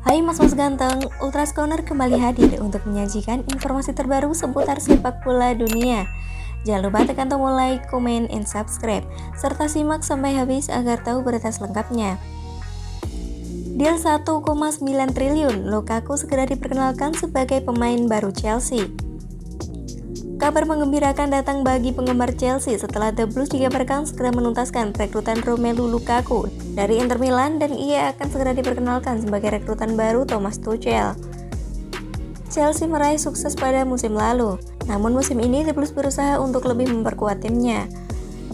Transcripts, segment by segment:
Hai mas-mas ganteng, Ultras Corner kembali hadir untuk menyajikan informasi terbaru seputar sepak bola dunia. Jangan lupa tekan tombol like, comment, and subscribe, serta simak sampai habis agar tahu berita selengkapnya. Deal 1,9 triliun, Lukaku segera diperkenalkan sebagai pemain baru Chelsea. Kabar menggembirakan datang bagi penggemar Chelsea setelah The Blues dikabarkan segera menuntaskan rekrutan Romelu Lukaku dari Inter Milan dan ia akan segera diperkenalkan sebagai rekrutan baru Thomas Tuchel. Chelsea meraih sukses pada musim lalu, namun musim ini The Blues berusaha untuk lebih memperkuat timnya.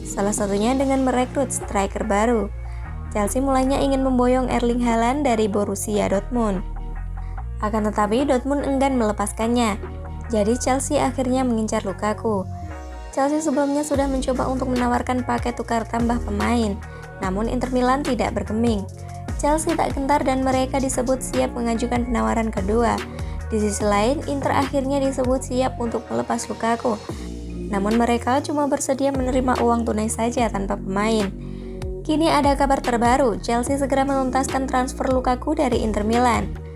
Salah satunya dengan merekrut striker baru. Chelsea mulanya ingin memboyong Erling Haaland dari Borussia Dortmund. Akan tetapi Dortmund enggan melepaskannya. Jadi Chelsea akhirnya mengincar Lukaku. Chelsea sebelumnya sudah mencoba untuk menawarkan paket tukar tambah pemain, namun Inter Milan tidak bergeming. Chelsea tak gentar dan mereka disebut siap mengajukan penawaran kedua. Di sisi lain, Inter akhirnya disebut siap untuk melepas Lukaku. Namun mereka cuma bersedia menerima uang tunai saja tanpa pemain. Kini ada kabar terbaru, Chelsea segera menuntaskan transfer Lukaku dari Inter Milan.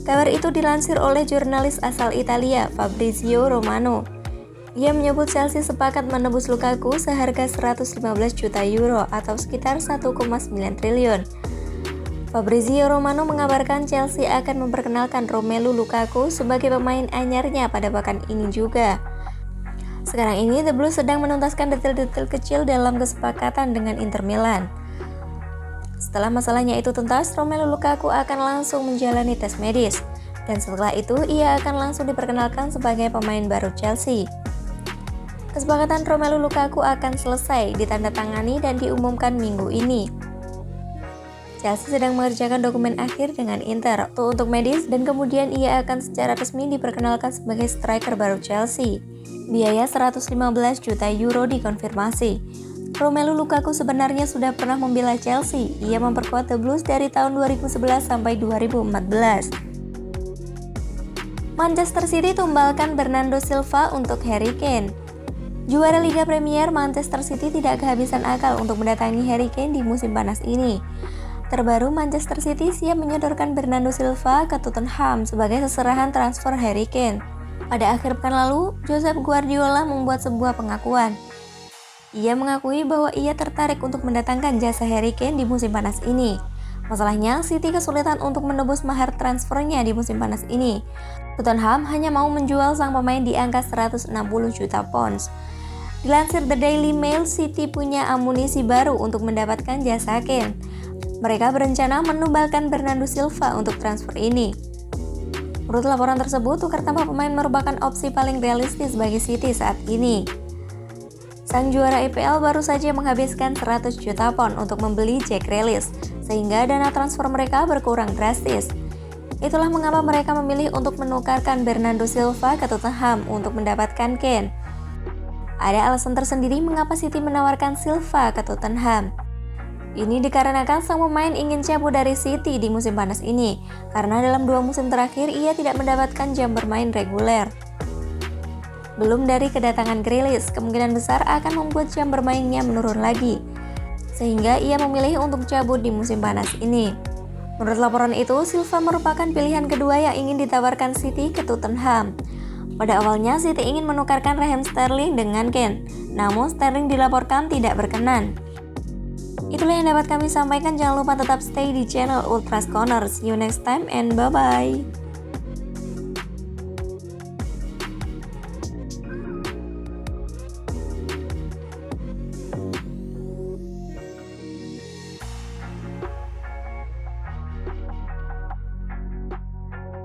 Kabar itu dilansir oleh jurnalis asal Italia, Fabrizio Romano. Ia menyebut Chelsea sepakat menebus Lukaku seharga 115 juta euro atau sekitar 1,9 triliun. Fabrizio Romano mengabarkan Chelsea akan memperkenalkan Romelu Lukaku sebagai pemain anyarnya pada pekan ini juga. Sekarang ini The Blues sedang menuntaskan detail-detail kecil dalam kesepakatan dengan Inter Milan. Setelah masalahnya itu tuntas, Romelu Lukaku akan langsung menjalani tes medis, dan setelah itu ia akan langsung diperkenalkan sebagai pemain baru Chelsea. Kesepakatan Romelu Lukaku akan selesai ditandatangani dan diumumkan minggu ini. Chelsea sedang mengerjakan dokumen akhir dengan Inter untuk medis dan kemudian ia akan secara resmi diperkenalkan sebagai striker baru Chelsea. Biaya 115 juta euro dikonfirmasi. Romelu Lukaku sebenarnya sudah pernah membela Chelsea. Ia memperkuat The Blues dari tahun 2011 sampai 2014. Manchester City tumbalkan Bernardo Silva untuk Harry Kane. Juara Liga Premier, Manchester City tidak kehabisan akal untuk mendatangi Harry Kane di musim panas ini. Terbaru, Manchester City siap menyodorkan Bernardo Silva ke Tottenham sebagai seserahan transfer Harry Kane. Pada akhir pekan lalu, Josep Guardiola membuat sebuah pengakuan. Ia mengakui bahwa ia tertarik untuk mendatangkan jasa Harry Kane di musim panas ini. Masalahnya, City kesulitan untuk menebus mahar transfernya di musim panas ini. Tottenham hanya mau menjual sang pemain di angka 160 juta pounds. Dilansir The Daily Mail, City punya amunisi baru untuk mendapatkan jasa Kane. Mereka berencana menumbalkan Bernardo Silva untuk transfer ini. Menurut laporan tersebut, tukar tambah pemain merupakan opsi paling realistis bagi City saat ini. Sang juara IPL baru saja menghabiskan 100 juta pound untuk membeli Jack Grealish, sehingga dana transfer mereka berkurang drastis. Itulah mengapa mereka memilih untuk menukarkan Bernardo Silva ke Tottenham untuk mendapatkan Kane. Ada alasan tersendiri mengapa City menawarkan Silva ke Tottenham. Ini dikarenakan sang pemain ingin cabut dari City di musim panas ini, karena dalam 2 musim terakhir ia tidak mendapatkan jam bermain reguler. Belum dari kedatangan Grealish, kemungkinan besar akan membuat jam bermainnya menurun lagi, sehingga ia memilih untuk cabut di musim panas ini. Menurut laporan itu, Silva merupakan pilihan kedua yang ingin ditawarkan City ke Tottenham. Pada awalnya, City ingin menukarkan Raheem Sterling dengan Kane, namun Sterling dilaporkan tidak berkenan. Itulah yang dapat kami sampaikan, jangan lupa tetap stay di channel Ultras Corner. See you next time and bye-bye.